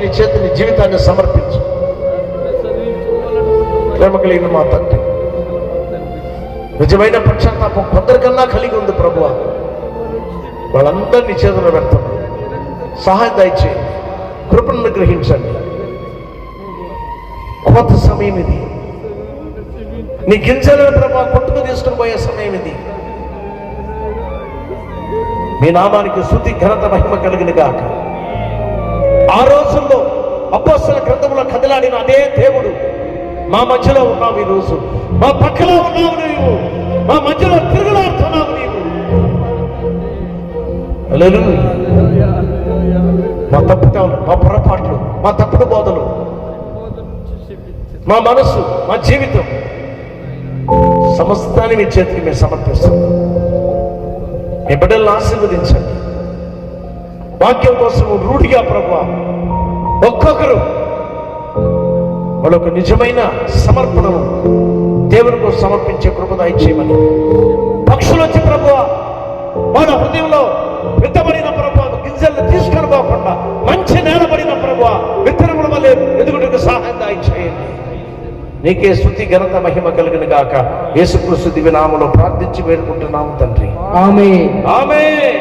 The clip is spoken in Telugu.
నీ చేతిని జీవితాన్ని సమర్పించు. ప్రేమ కలిగిన మా తండ్రి, నిజమైన పశ్చాత్తాపం కొందరికన్నా కలిగి ఉంది ప్రభువా. వాళ్ళందరినీ చేతుల్లో పెడతాం. సహాయం దయచేయండి, కృపను గ్రహించండి. కొత్త సమయం ఇది. నీ గింజలను ప్రభా కొట్టుకు తీసుకుని పోయే సమయం ఇది. మీ నామానికి స్తుతి ఘనత మహిమ కలిగిన గాక. ఆ రోజుల్లో అపొస్తలుల గ్రంథంలో కదలాడిన అదే దేవుడు మా మధ్యలో ఉన్నావు. ఈ రోజు మా పక్కలో ఉన్నావు నీవు, మా మధ్యలో తిరుగులాడుతున్నావు నీవు. మా తప్పుతాలు, మా పొరపాట్లు, మా తప్పుడు బోధలు, మా మనస్సు, మా జీవితం సమస్తాన్ని మీ చేతికి మేము సమర్పిస్తాం. మీ బిడ్డలను ఆశీర్వదించండి. వాక్యం కోసం రూఢిగా ప్రభువా ఒక్కొక్కరు వాళ్ళొక నిజమైన సమర్పణను దేవుని కోసం సమర్పించే కృప దయచేయమని. పక్షులు వచ్చి ప్రభువా వాళ్ళ హృదయంలో విత్తబడిన ప్రభువా గింజలను తీసుకొని పోకుండా మంచి నేలబడిన ప్రభువా విత్తనముల వల్ల ఎదుగుటకు సహాయం దయచేయండి. నీకే స్తుతి ఘనత మహిమ కలిగిన గాక. యేసుక్రీస్తు దివ్య నామములో ప్రార్థించి వేడుకుంటున్నాము తండ్రి. ఆమేన్. ఆమేన్.